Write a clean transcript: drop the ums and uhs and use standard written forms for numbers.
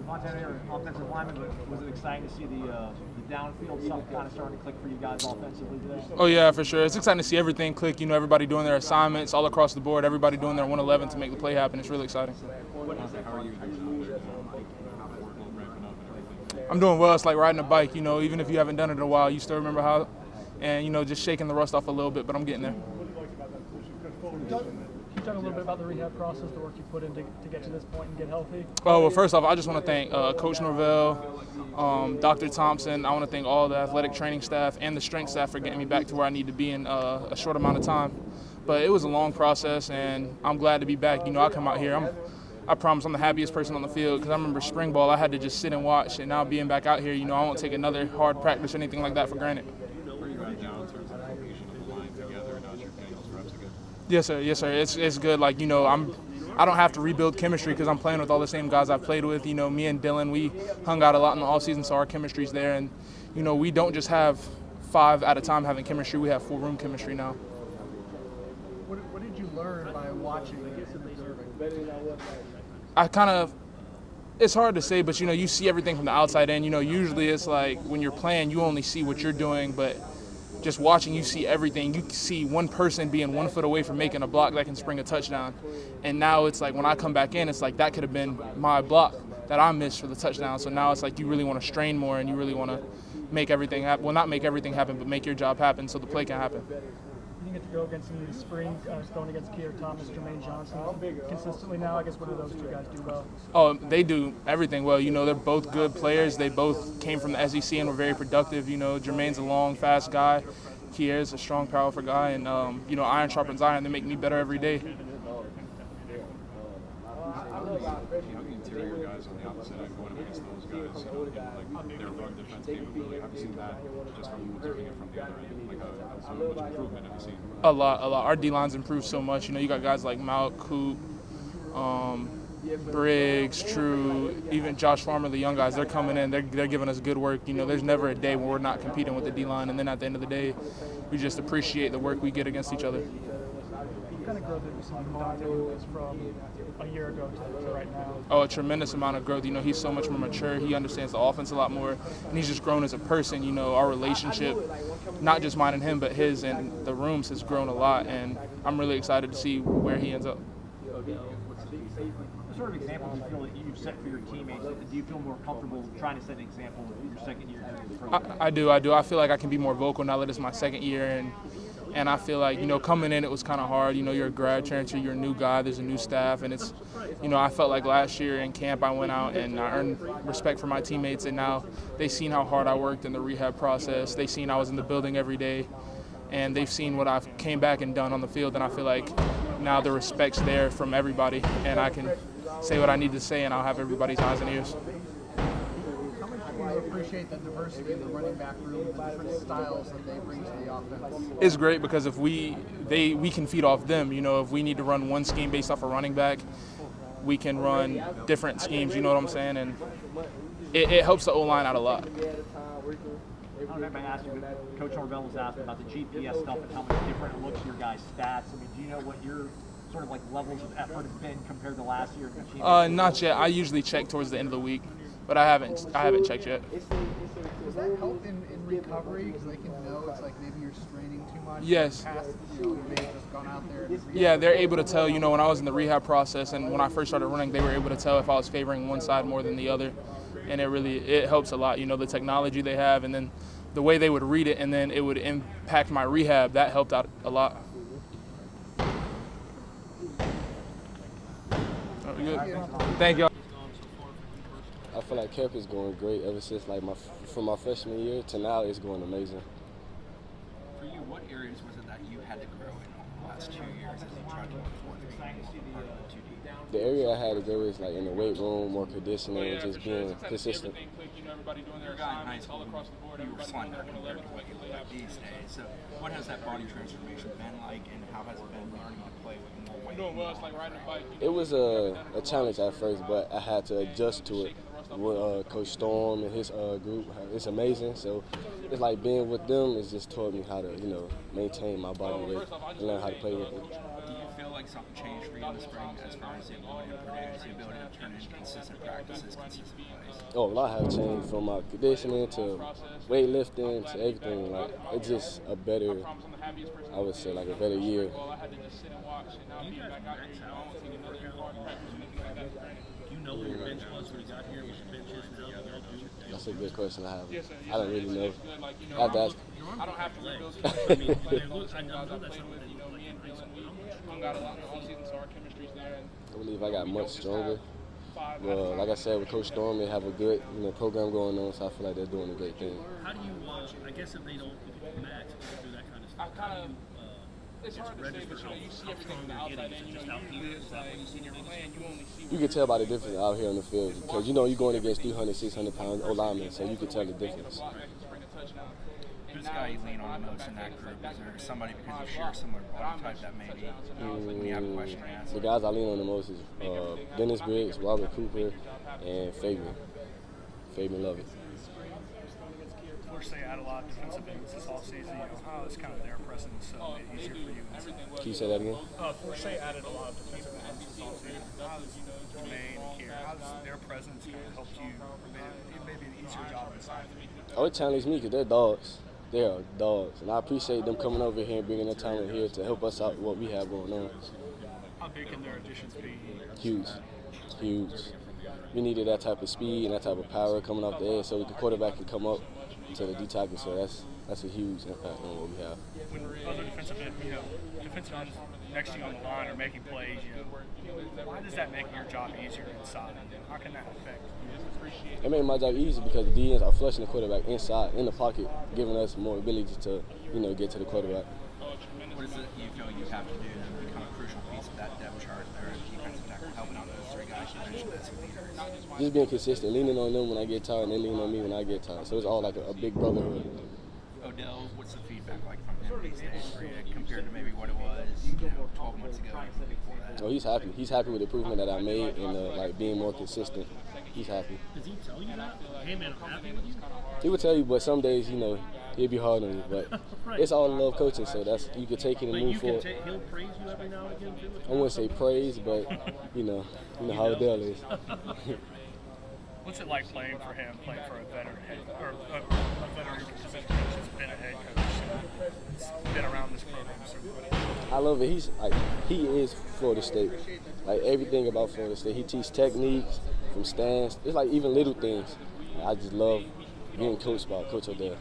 Montana offensive lineman, but was it exciting to see the downfield stuff kind of starting to click for you guys offensively today? Oh, yeah, for sure. It's exciting to see everything click. You know, everybody doing their assignments all across the board, everybody doing their 111 to make the play happen. It's really exciting. How are you I'm doing well. It's like riding a bike. You know, even if you haven't done it in a while, you still remember how. And, you know, just shaking the rust off a little bit, but I'm getting there. Can you talk a little bit about the rehab process, the work you put in to get to this point and get healthy? Oh, well, first off, I just want to thank Coach Norvell, Dr. Thompson. I want to thank all the athletic training staff and the strength staff for getting me back to where I need to be in a short amount of time. But it was a long process, and I'm glad to be back. You know, I come out here, I promise I'm the happiest person on the field because I remember spring ball, I had to just sit and watch, and now being back out here, you know, I won't take another hard practice or anything like that for granted. Where are you at now in terms of location of the line together and as you're getting those reps again? Yes, sir. Yes, sir. It's good. Like, you know, I don't have to rebuild chemistry because I'm playing with all the same guys I've played with. You know, me and Dylan, we hung out a lot in the offseason, so our chemistry's there. And, you know, we don't just have 5 at a time having chemistry. We have full-room chemistry now. What did you learn by watching and observing? It's hard to say, but, you know, you see everything from the outside in. You know, usually it's like when you're playing, you only see what you're doing, but just watching, you see everything. You see one person being 1 foot away from making a block that can spring a touchdown. And now it's like when I come back in, it's like that could have been my block that I missed for the touchdown. So now it's like you really want to strain more and you really want to make everything happen. Well, not make everything happen, but make your job happen so the play can happen. You get to go against some of these spring, going against Keir Thomas, Jermaine Johnson consistently now. I guess what do those two guys do well? Oh, they do everything well. You know, they're both good players. They both came from the SEC and were very productive. You know, Jermaine's a long, fast guy. Keir's a strong, powerful guy. And, you know, iron sharpens iron. They make me better every day. Interior guys on the opposite end going against those guys, you know, like their run defense capability. Have you seen that just from observing it from the other end? Like how much improvement have you seen? A lot. Our D-line's improved so much. You know, you got guys like Malk, Coop, Briggs, True, even Josh Farmer, the young guys. They're coming in. They're giving us good work. You know, there's never a day where we're not competing with the D-line. And then at the end of the day, we just appreciate the work we get against each other. What kind of growth have you seen from Dante Lewis from a year ago to right now? Oh, a tremendous amount of growth. You know, he's so much more mature. He understands the offense a lot more. And he's just grown as a person. You know, our relationship, not just mine and him, but his and the rooms has grown a lot. And I'm really excited to see where he ends up. What sort of example do you feel that you've set for your teammates? Do you feel more comfortable trying to set an example in your second year during the program? I do. I feel like I can be more vocal now that it's my second year. And I feel like, you know, coming in, it was kind of hard. You know, you're a grad transfer, you're a new guy, there's a new staff. And it's, you know, I felt like last year in camp I went out and I earned respect for my teammates. And now they've seen how hard I worked in the rehab process. They've seen I was in the building every day. And they've seen what I've came back and done on the field. And I feel like now the respect's there from everybody. And I can say what I need to say and I'll have everybody's eyes and ears. I appreciate the diversity in the running back room, the different styles that they bring to the offense. It's great because if we can feed off them. You know, if we need to run one scheme based off a running back, we can run different schemes. You know what I'm saying? And it helps the O-line out a lot. I don't know if anybody asked you, but Coach Norvell was asking about the GPS stuff and how much different it looks to your guys' stats. I mean, do you know what your sort of like levels of effort have been compared to last year? Not yet. I usually check towards the end of the week. But I haven't checked yet. Does that help in recovery? Because they can know it's like maybe you're straining too much. Yes. Past, you know, you may have just gone out there. Yeah, they're able to tell. You know, when I was in the rehab process and when I first started running, they were able to tell if I was favoring one side more than the other, and it helps a lot. You know, the technology they have, and then the way they would read it, and then it would impact my rehab. That helped out a lot. Good. Thank you. I feel like camp is going great ever since from my freshman year to now. It's going amazing. For you, what areas was it that you had to grow in the last 2 years as you tried to move forward to being part of the 2D? The area I had to grow is like in the weight room, more conditioning, and just being consistent. You're a guy in high school, you were slender compared to what you look like these days. So what has that body transformation been like, and how has it been learning to play with more weight? It was a challenge at first, but I had to adjust to it. With Coach Storm and his group, it's amazing. So it's like being with them has just taught me how to, you know, maintain my body weight and learn how to play with it. Do you feel like something changed for you in the spring as far as the ability to produce, the ability to turn in consistent practices, consistent plays? Oh, a lot have changed from my conditioning to weightlifting to everything. Like, it's just a better, I would say, like a better year. Do you know what your bench was when you got here? What your bench is now? That's a good question. I don't really know. I have to ask. I don't have to play. I know that's something that you know me and high school. Hung out a lot in all season, so our chemistry's there. I believe I got much stronger. Well, like I said, with Coach Storm, they have a good program going on, so I feel like they're doing a great thing. How do you, I guess if they don't max, if they do that kind of stuff, how do you It's hard to say, but you see everything from the outside in. You know, when you're playing, you only see. You can tell by the difference out here on the field because you're going against 300, 600 pound O linemen, so you can tell the difference. Who's the guy you lean on the most in that group? Is there somebody because you share a similar body type that maybe when you have a question to ask? The guys I lean on the most is Dennis Briggs, Robert Cooper, and Fabian Lovett. Force they add a lot of defensive ends this offseason. How is kind of their presence made easier for you? Can you say that again? Force they added a lot of defensive ends this offseason. How does Jermaine, Kier, how does their presence kind of help you maybe an easier job inside? Oh, it challenged me because they're dogs. They are dogs, and I appreciate them coming over here and bringing their talent here to help us out with what we have going on. How big can their additions be? Huge. We needed that type of speed and that type of power coming off the edge so the quarterback can come up to the D tackle. So that's a huge impact on what we have. When other defensive ends next to you on the line are making plays, why does that make your job easier inside? How can that affect? It made my job easy because the DNs are flushing the quarterback inside in the pocket, giving us more ability to get to the quarterback. What is it you feel you have to do to become a crucial piece of that depth chart there at defensive tackle, helping out those three guys you mentioned as leaders? Just being consistent, leaning on them when I get tired, and they lean on me when I get tired. So it's all like a big brotherhood. Odell, what's the feedback like from him these days for you compared to maybe what it was 12 months ago and before that? Oh, he's happy. He's happy with the improvement that I made and being more consistent. He's happy. Does he tell you that? Hey man, I'm happy with you? He would tell you, but some days, he'll be hard on you. But Right. it's all love coaching, so you can take it and move forward. He'll praise you every now and again too? I wouldn't say praise, but you know how Odell is. What's it like playing for him, playing for a veteran head or a veteran position coach that's been a head coach that's been around this program so good? I love it. He is Florida State. Like everything about Florida State. He teaches techniques from stance. It's like even little things. I just love being coached by Coach Odell.